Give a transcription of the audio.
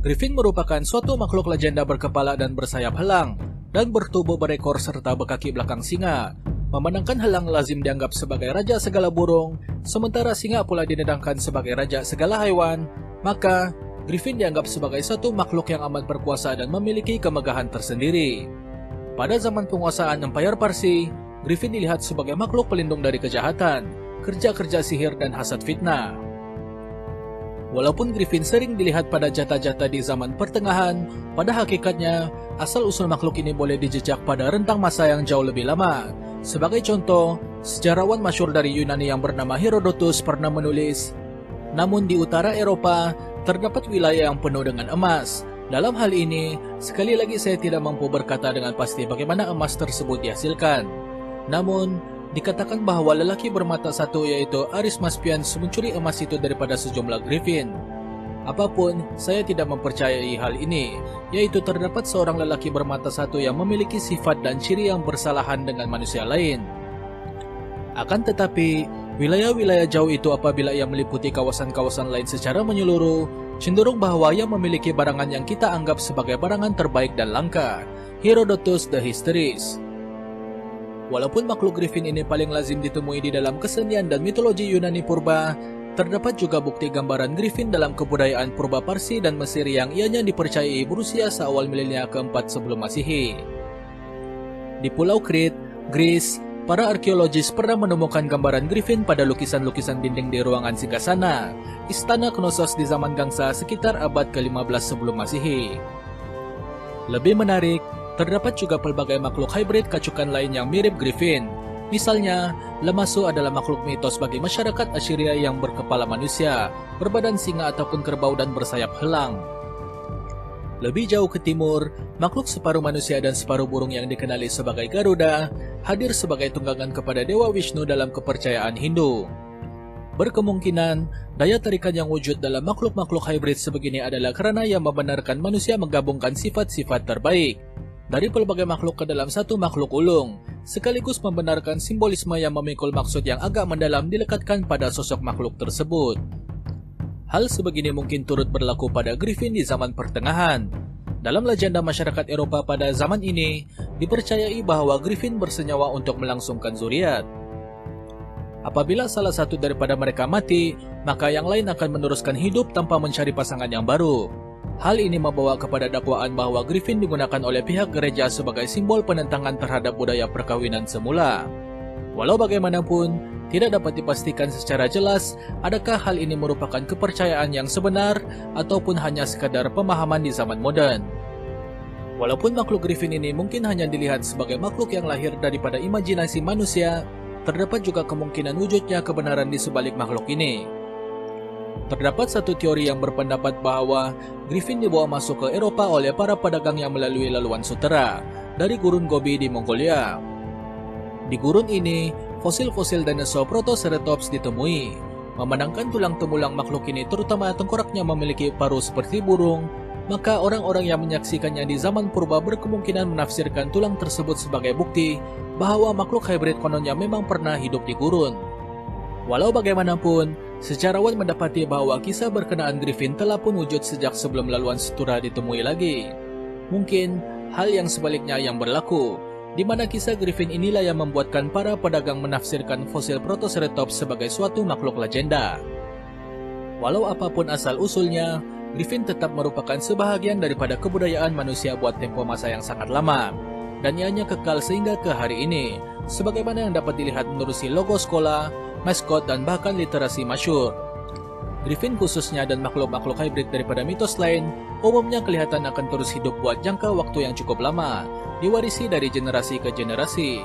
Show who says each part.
Speaker 1: Griffin merupakan suatu makhluk legenda berkepala dan bersayap helang, dan bertubuh berekor serta berkaki belakang singa. Memenangkan helang lazim dianggap sebagai raja segala burung, sementara singa pula didedangkan sebagai raja segala haiwan, maka Griffin dianggap sebagai satu makhluk yang amat berkuasa dan memiliki kemegahan tersendiri. Pada zaman penguasaan Empire Parsi, Griffin dilihat sebagai makhluk pelindung dari kejahatan, kerja-kerja sihir dan hasad fitnah. Walaupun Griffin sering dilihat pada jata-jata di zaman pertengahan, pada hakikatnya, asal-usul makhluk ini boleh dijejak pada rentang masa yang jauh lebih lama. Sebagai contoh, sejarawan masyhur dari Yunani yang bernama Herodotus pernah menulis, namun di utara Eropa, terdapat wilayah yang penuh dengan emas. Dalam hal ini, sekali lagi saya tidak mampu berkata dengan pasti bagaimana emas tersebut dihasilkan. Namun, dikatakan bahwa lelaki bermata satu yaitu Arismaspian mencuri emas itu daripada sejumlah Griffin. Apapun, saya tidak mempercayai hal ini, yaitu terdapat seorang lelaki bermata satu yang memiliki sifat dan ciri yang bersalahan dengan manusia lain. Akan tetapi, wilayah-wilayah jauh itu apabila ia meliputi kawasan-kawasan lain secara menyeluruh, cenderung bahwa ia memiliki barangan yang kita anggap sebagai barangan terbaik dan langka. Herodotus the Histories. Walaupun makhluk Griffin ini paling lazim ditemui di dalam kesenian dan mitologi Yunani purba, terdapat juga bukti gambaran Griffin dalam kebudayaan purba Parsi dan Mesir yang ianya dipercayai berusia seawal milenia keempat sebelum Masehi. Di Pulau Crete, Greece, para arkeologis pernah menemukan gambaran Griffin pada lukisan-lukisan dinding di ruangan singgasana, Istana Knossos di zaman Gangsa sekitar abad ke-15 sebelum Masehi. Lebih menarik, terdapat juga pelbagai makhluk hybrid kacukan lain yang mirip Griffin. Misalnya, Lamassu adalah makhluk mitos bagi masyarakat Assyria yang berkepala manusia, berbadan singa ataupun kerbau dan bersayap helang. Lebih jauh ke timur, makhluk separuh manusia dan separuh burung yang dikenali sebagai Garuda hadir sebagai tunggangan kepada Dewa Vishnu dalam kepercayaan Hindu. Berkemungkinan, daya tarikan yang wujud dalam makhluk-makhluk hybrid sebegini adalah karena yang membenarkan manusia menggabungkan sifat-sifat terbaik dari pelbagai makhluk ke dalam satu makhluk ulung, sekaligus membenarkan simbolisme yang memikul maksud yang agak mendalam dilekatkan pada sosok makhluk tersebut. Hal sebegini mungkin turut berlaku pada Griffin di zaman pertengahan. Dalam legenda masyarakat Eropa pada zaman ini, dipercayai bahwa Griffin bersenyawa untuk melangsungkan zuriat. Apabila salah satu daripada mereka mati, maka yang lain akan meneruskan hidup tanpa mencari pasangan yang baru. Hal ini membawa kepada dakwaan bahwa Griffin digunakan oleh pihak gereja sebagai simbol penentangan terhadap budaya perkawinan semula. Walau bagaimanapun, tidak dapat dipastikan secara jelas adakah hal ini merupakan kepercayaan yang sebenar ataupun hanya sekadar pemahaman di zaman modern. Walaupun makhluk Griffin ini mungkin hanya dilihat sebagai makhluk yang lahir daripada imajinasi manusia, terdapat juga kemungkinan wujudnya kebenaran di sebalik makhluk ini. Terdapat satu teori yang berpendapat bahwa Griffin dibawa masuk ke Eropa oleh para pedagang yang melalui laluan sutera dari gurun Gobi di Mongolia. Di gurun ini, fosil-fosil dinosaur Protoceratops ditemui. Memandangkan tulang temulang makhluk ini terutama tengkoraknya memiliki paruh seperti burung, maka orang-orang yang menyaksikannya di zaman purba berkemungkinan menafsirkan tulang tersebut sebagai bukti bahwa makhluk hybrid kononnya memang pernah hidup di gurun. Walau bagaimanapun, sejarawan mendapati bahwa kisah berkenaan Griffin telah pun wujud sejak sebelum laluan sutra ditemui lagi. Mungkin hal yang sebaliknya yang berlaku, di mana kisah Griffin inilah yang membuatkan para pedagang menafsirkan fosil Protoceratops sebagai suatu makhluk legenda. Walau apapun asal-usulnya, Griffin tetap merupakan sebahagian daripada kebudayaan manusia buat tempo masa yang sangat lama, dan ianya kekal sehingga ke hari ini, sebagaimana yang dapat dilihat menerusi logo sekolah, maskot, dan bahkan literasi masyhur. Griffin khususnya dan makhluk-makhluk hybrid daripada mitos lain umumnya kelihatan akan terus hidup buat jangka waktu yang cukup lama, diwarisi dari generasi ke generasi.